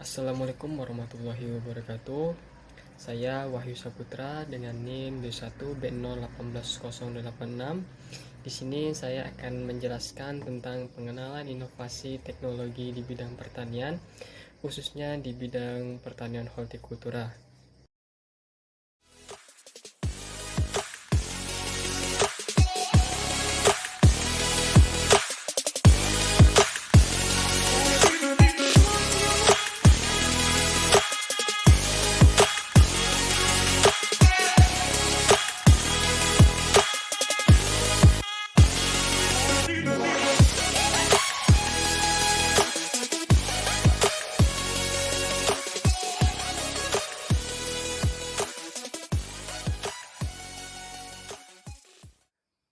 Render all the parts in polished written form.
Assalamualaikum warahmatullahi wabarakatuh. Saya Wahyu Saputra dengan NIM D1B018086. Di sini saya akan menjelaskan tentang pengenalan inovasi teknologi di bidang pertanian, khususnya di bidang pertanian hortikultura.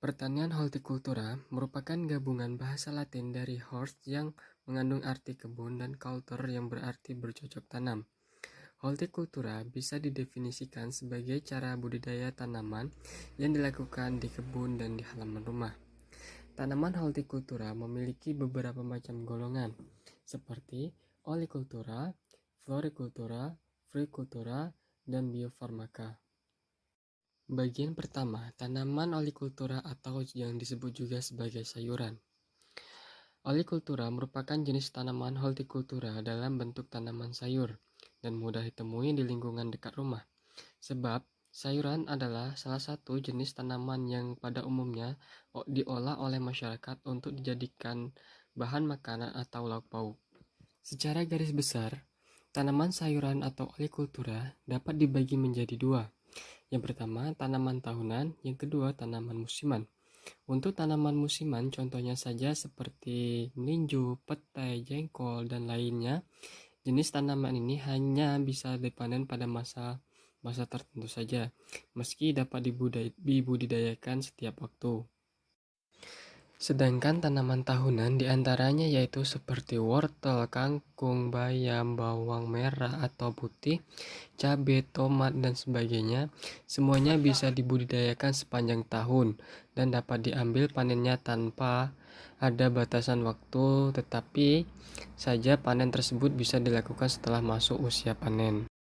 Pertanian hortikultura merupakan gabungan bahasa Latin dari "hort" yang mengandung arti kebun dan "cultur" yang berarti bercocok tanam. Hortikultura bisa didefinisikan sebagai cara budidaya tanaman yang dilakukan di kebun dan di halaman rumah. Tanaman hortikultura memiliki beberapa macam golongan, seperti olikultura, florikultura, fruikultura, dan biofarmaka. Bagian pertama, tanaman olikultura atau yang disebut juga sebagai sayuran. Olikultura merupakan jenis tanaman hortikultura dalam bentuk tanaman sayur dan mudah ditemui di lingkungan dekat rumah. Sebab sayuran adalah salah satu jenis tanaman yang pada umumnya diolah oleh masyarakat untuk dijadikan bahan makanan atau lauk pauk. Secara garis besar, tanaman sayuran atau olikultura dapat dibagi menjadi dua. Yang pertama, tanaman tahunan, yang kedua, tanaman musiman. Untuk tanaman musiman, contohnya saja seperti melinjo, petai, jengkol, dan lainnya. Jenis tanaman ini hanya bisa dipanen pada masa tertentu saja, meski dapat dibudidayakan setiap waktu. Sedangkan tanaman tahunan diantaranya yaitu seperti wortel, kangkung, bayam, bawang merah atau putih, cabai, tomat, dan sebagainya. Semuanya bisa dibudidayakan sepanjang tahun dan dapat diambil panennya tanpa ada batasan waktu, tetapi saja panen tersebut bisa dilakukan setelah masuk usia panen.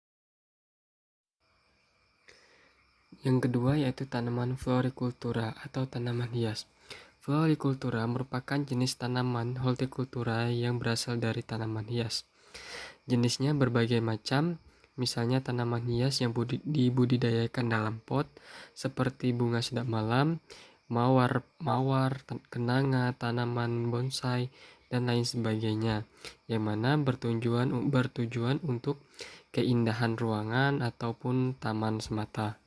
Yang kedua yaitu tanaman florikultura atau tanaman hias. Florikultura merupakan jenis tanaman hortikultura yang berasal dari tanaman hias. Jenisnya berbagai macam, misalnya tanaman hias yang dibudidayakan dalam pot, seperti bunga sedap malam, mawar, kenanga, tanaman bonsai, dan lain sebagainya, yang mana bertujuan untuk keindahan ruangan ataupun taman semata.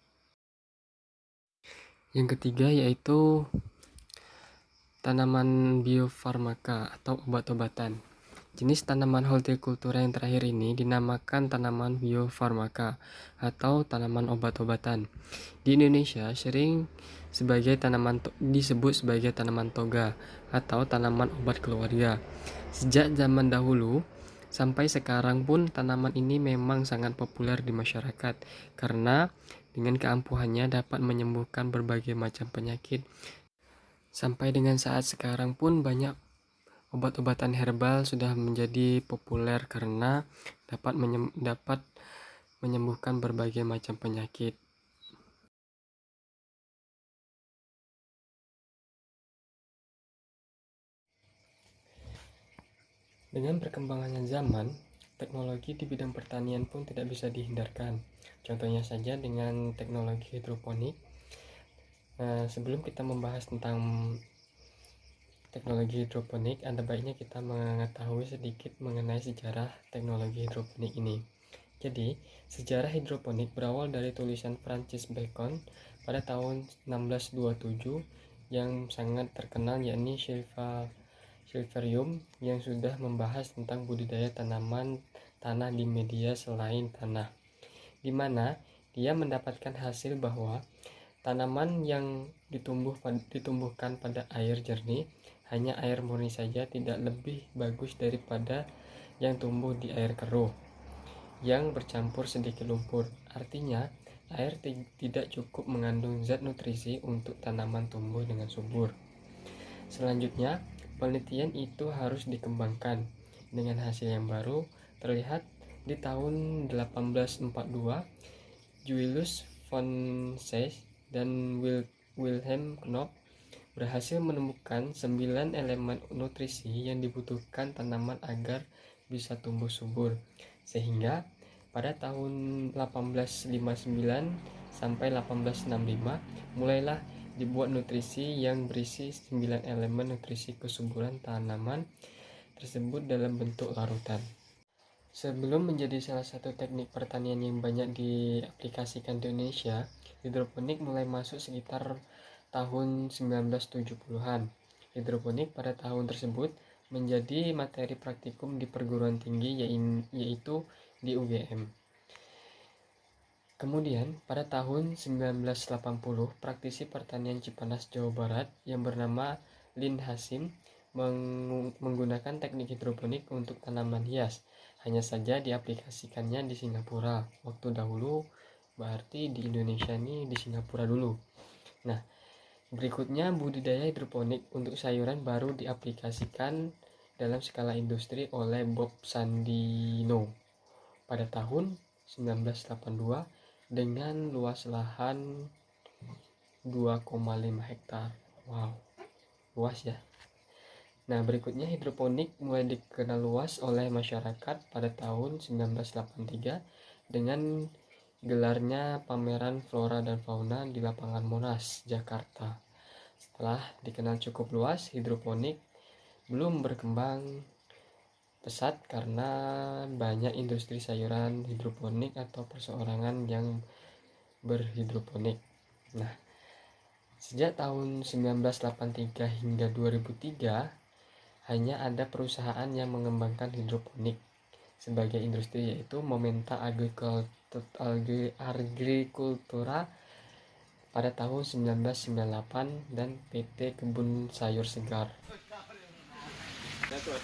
Yang ketiga yaitu tanaman biofarmaka atau obat-obatan. Jenis tanaman hortikultura yang terakhir ini dinamakan tanaman biofarmaka atau tanaman obat-obatan. Di Indonesia sering disebut sebagai tanaman toga atau tanaman obat keluarga. Sejak zaman dahulu sampai sekarang pun tanaman ini memang sangat populer di masyarakat karena dengan keampuhannya dapat menyembuhkan berbagai macam penyakit. Sampai dengan saat sekarang pun banyak obat-obatan herbal sudah menjadi populer karena dapat menyembuhkan berbagai macam penyakit. Dengan perkembangannya zaman, teknologi di bidang pertanian pun tidak bisa dihindarkan. Contohnya saja dengan teknologi hidroponik. Sebelum kita membahas tentang teknologi hidroponik, ada baiknya kita mengetahui sedikit mengenai sejarah teknologi hidroponik ini. Jadi, sejarah hidroponik berawal dari tulisan Francis Bacon pada tahun 1627 yang sangat terkenal, yakni Silverium, yang sudah membahas tentang budidaya tanaman tanah di media selain tanah, di mana dia mendapatkan hasil bahwa tanaman yang ditumbuhkan pada air jernih, hanya air murni saja, tidak lebih bagus daripada yang tumbuh di air keruh yang bercampur sedikit lumpur. Artinya, air tidak cukup mengandung zat nutrisi untuk tanaman tumbuh dengan subur. Selanjutnya, penelitian itu harus dikembangkan. Dengan hasil yang baru, terlihat Di tahun 1842, Julius von Sayce dan Wilhelm Knopf berhasil menemukan 9 elemen nutrisi yang dibutuhkan tanaman agar bisa tumbuh subur. Sehingga pada tahun 1859 sampai 1865 mulailah dibuat nutrisi yang berisi 9 elemen nutrisi kesuburan tanaman tersebut dalam bentuk larutan. Sebelum menjadi salah satu teknik pertanian yang banyak diaplikasikan di Indonesia, hidroponik mulai masuk sekitar tahun 1970-an. Hidroponik pada tahun tersebut menjadi materi praktikum di perguruan tinggi yaitu di UGM. Kemudian pada tahun 1980, praktisi pertanian Cipanas, Jawa Barat yang bernama Lin Hasim menggunakan teknik hidroponik untuk tanaman hias. Hanya saja diaplikasikannya di Singapura. Waktu dahulu berarti di Indonesia ini di Singapura dulu. Nah, berikutnya budidaya hidroponik untuk sayuran baru diaplikasikan dalam skala industri oleh Bob Sandino pada tahun 1982 dengan luas lahan 2,5 hektar. Wow, luas ya. Nah, berikutnya hidroponik mulai dikenal luas oleh masyarakat pada tahun 1983 dengan gelarnya pameran flora dan fauna di lapangan Monas, Jakarta. Setelah dikenal cukup luas, hidroponik belum berkembang pesat karena banyak industri sayuran hidroponik atau perseorangan yang berhidroponik. Nah, sejak tahun 1983 hingga 2003 hanya ada perusahaan yang mengembangkan hidroponik sebagai industri, yaitu Momenta Agricultura pada tahun 1998 dan PT Kebun Sayur Segar.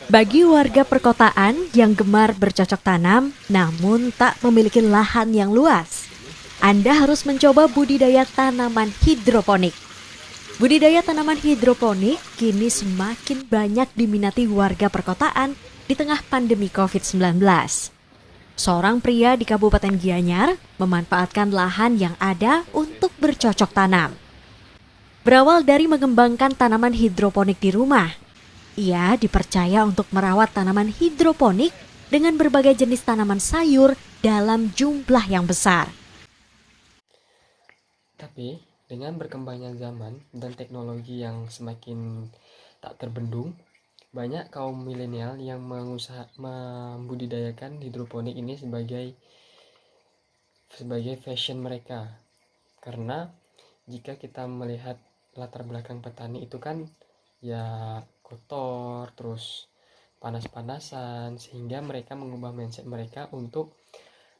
Bagi warga perkotaan yang gemar bercocok tanam namun tak memiliki lahan yang luas, Anda harus mencoba budidaya tanaman hidroponik. Budidaya tanaman hidroponik kini semakin banyak diminati warga perkotaan di tengah pandemi COVID-19. Seorang pria di Kabupaten Gianyar memanfaatkan lahan yang ada untuk bercocok tanam. Berawal dari mengembangkan tanaman hidroponik di rumah, ia dipercaya untuk merawat tanaman hidroponik dengan berbagai jenis tanaman sayur dalam jumlah yang besar. Tapi dengan berkembangnya zaman dan teknologi yang semakin tak terbendung, banyak kaum milenial yang membudidayakan hidroponik ini sebagai fashion mereka. Karena jika kita melihat latar belakang petani itu kan ya kotor, terus panas-panasan, sehingga mereka mengubah mindset mereka untuk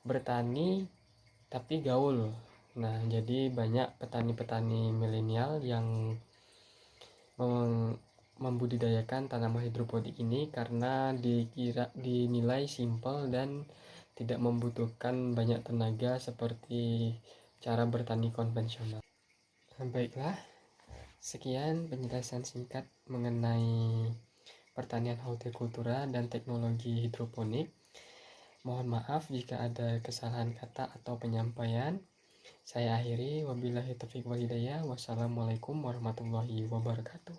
bertani tapi gaul. Nah, jadi banyak petani-petani milenial yang membudidayakan tanaman hidroponik ini karena dinilai simpel dan tidak membutuhkan banyak tenaga seperti cara bertani konvensional. Baiklah, sekian penjelasan singkat mengenai pertanian hortikultura dan teknologi hidroponik. Mohon maaf jika ada kesalahan kata atau penyampaian. Saya akhiri, wabillahi taufiq wal hidayah. Wassalamualaikum warahmatullahi wabarakatuh.